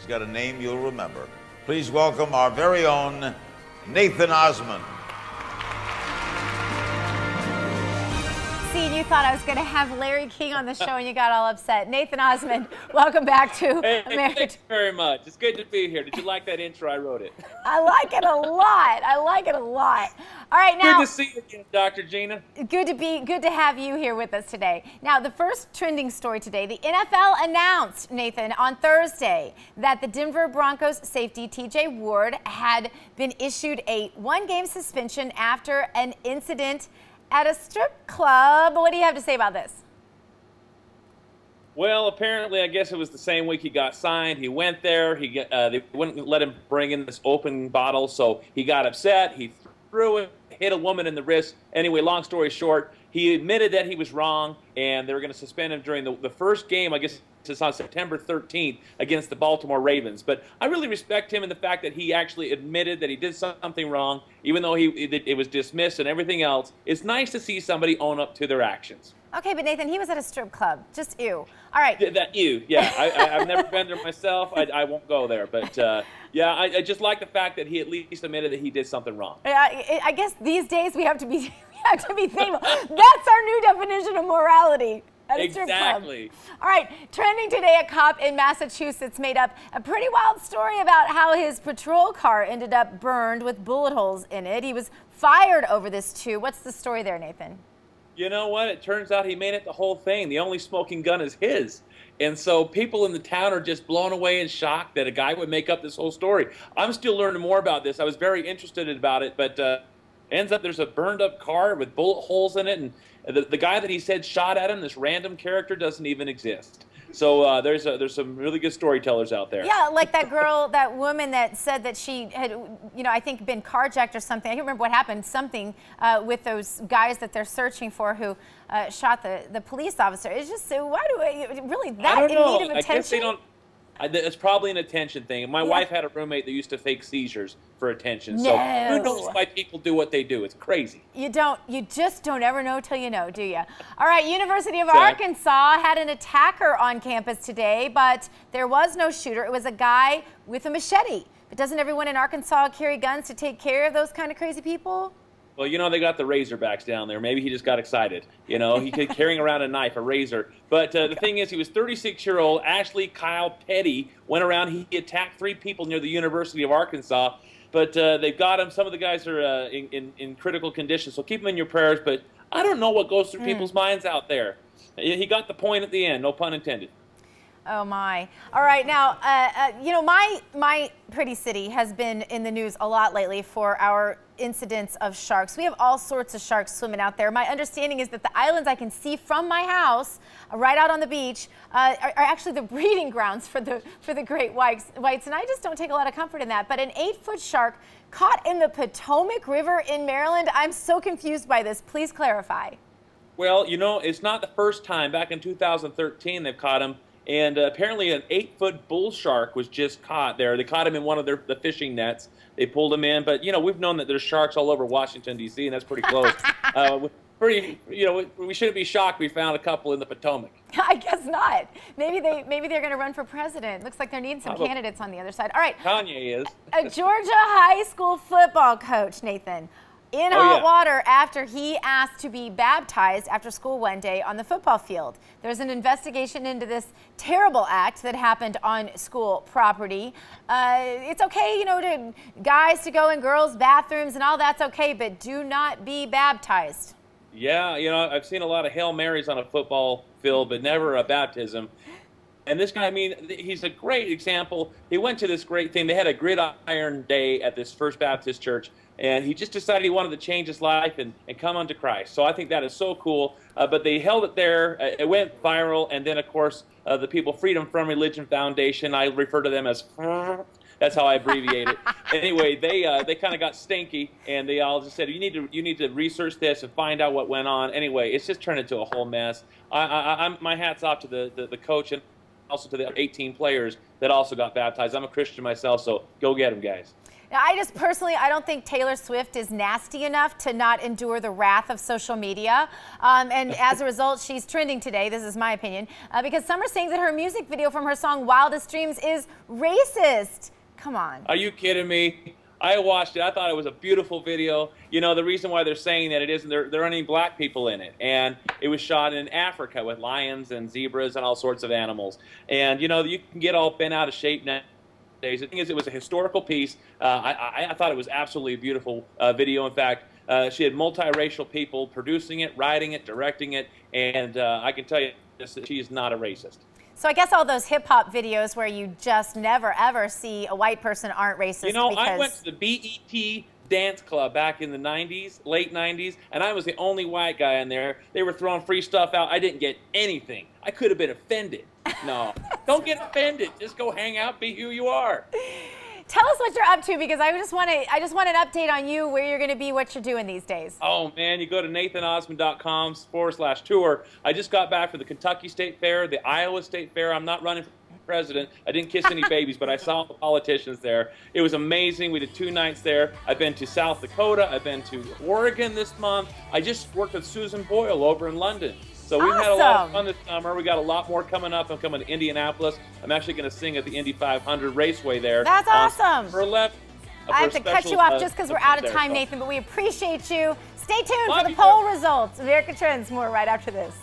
got a name you'll remember. Please welcome our very own Nathan Osmond. You thought I was going to have Larry King on the show and you got all upset. Nathan Osmond, welcome back to America. Thank you very much. It's good to be here. Did you like that intro? I wrote it. I like it a lot. I like it a lot. All right, now. Good to see you again, Dr. Gina. Good to have you here with us today. Now, the first trending story today, the NFL announced, Nathan, on Thursday that the Denver Broncos safety TJ Ward had been issued a one-game suspension after an incident at a strip club. What do you have to say about this? Well, apparently, I guess it was the same week he got signed. He went there. They wouldn't let him bring in this open bottle, so he got upset. He threw it, hit a woman in the wrist. Anyway, long story short, he admitted that he was wrong, and they were going to suspend him during the first game, I guess it's on September 13th, against the Baltimore Ravens. But I really respect him in the fact that he actually admitted that he did something wrong, even though it was dismissed and everything else. It's nice to see somebody own up to their actions. Okay, but Nathan, he was at a strip club. Just ew. All right. Yeah. I've never been there myself. I won't go there. But, yeah, I just like the fact that he at least admitted that he did something wrong. I guess these days we have to be thankful. That's our new definition of morality. At a strip club. All right, trending today, a cop in Massachusetts made up a pretty wild story about how his patrol car ended up burned with bullet holes in it. He was fired over this too. What's the story there, Nathan? You know what? It turns out he made it the whole thing. The only smoking gun is his. And so people in the town are just blown away and shocked that a guy would make up this whole story. I'm still learning more about this. I was very interested about it, but ends up there's a burned up car with bullet holes in it, and the guy that he said shot at him, this random character, doesn't even exist. So there's some really good storytellers out there. Yeah, like that girl, that woman that said that she had, I think been carjacked or something. I can't remember what happened. Something with those guys that they're searching for who shot the police officer. It's just, why do I really that in need of attention? I guess they don't. It's probably an attention thing. My wife had a roommate that used to fake seizures for attention. So who knows why people do what they do? It's crazy. You just don't ever know till you know, do you? All right, University of Arkansas had an attacker on campus today, but there was no shooter. It was a guy with a machete. But doesn't everyone in Arkansas carry guns to take care of those kind of crazy people? Well, they got the Razorbacks down there. Maybe he just got excited. He could carrying around a knife, a razor. But the thing is, he was 36-year-old Ashley Kyle Petty. Went around. He attacked 3 people near the University of Arkansas. But they've got him. Some of the guys are in critical condition. So keep them in your prayers. But I don't know what goes through people's minds out there. He got the point at the end. No pun intended. Oh my! All right, now my pretty city has been in the news a lot lately for our incidents of sharks. We have all sorts of sharks swimming out there. My understanding is that the islands I can see from my house, right out on the beach, are actually the breeding grounds for the great whites, and I just don't take a lot of comfort in that. But an 8-foot shark caught in the Potomac River in Maryland. I'm so confused by this. Please clarify. Well, it's not the first time. Back in 2013, they've caught him. And apparently an 8-foot bull shark was just caught there. They caught him in one of the fishing nets. They pulled him in. But, we've known that there's sharks all over Washington, D.C., and that's pretty close. We shouldn't be shocked we found a couple in the Potomac. I guess not. Maybe they're going to run for president. Looks like they're needing some candidates on the other side. All right. Kanye is. A Georgia high school football coach, Nathan, in hot water after he asked to be baptized after school one day on the football field. There's an investigation into this terrible act that happened on school property. It's okay, to guys to go in girls' bathrooms and all that's okay, but do not be baptized. Yeah, I've seen a lot of Hail Marys on a football field, but never a baptism. And this guy, he's a great example. He went to this great thing. They had a gridiron day at this First Baptist church, and he just decided he wanted to change his life and come unto Christ. So I think that is so cool. But they held it there. It went viral. And then, of course, the people Freedom From Religion Foundation, I refer to them as that's how I abbreviate it. Anyway, they kind of got stinky, and they all just said, you need to research this and find out what went on. Anyway, it's just turned into a whole mess. My hat's off to the coach. And also to the 18 players that also got baptized. I'm a Christian myself, so go get them, guys. Now, I just personally, I don't think Taylor Swift is nasty enough to not endure the wrath of social media. And as a result, she's trending today. This is my opinion. Because some are saying that her music video from her song Wildest Dreams is racist. Come on. Are you kidding me? I watched it. I thought it was a beautiful video. You know, the reason why they're saying that it isn't, there aren't any black people in it. And it was shot in Africa with lions and zebras and all sorts of animals. And, you know, you can get all bent out of shape now. The thing is, it was a historical piece. I thought it was absolutely a beautiful video. In fact, she had multiracial people producing it, writing it, directing it, and I can tell you this, that she is not a racist. So I guess all those hip-hop videos where you just never, ever see a white person aren't racist. You know, because... I went to the BET dance club back in the 90s, late 90s, and I was the only white guy in there. They were throwing free stuff out. I didn't get anything. I could have been offended. No, don't get offended. Just go hang out, be who you are. Tell us what you're up to, because I just want an update on you, where you're going to be, what you're doing these days. Oh, man, you go to nathanosmond.com/tour. I just got back from the Kentucky State Fair, the Iowa State Fair. I'm not running for president. I didn't kiss any babies, but I saw the politicians there. It was amazing. We did 2 nights there. I've been to South Dakota. I've been to Oregon this month. I just worked with Susan Boyle over in London. So we've had a lot of fun this summer. We got a lot more coming up. I'm coming to Indianapolis. I'm actually going to sing at the Indy 500 Raceway there. That's awesome. For 11. I have to cut you off just because we're out of time, Nathan, but we appreciate you. Stay tuned for the poll results. America Trends, more right after this.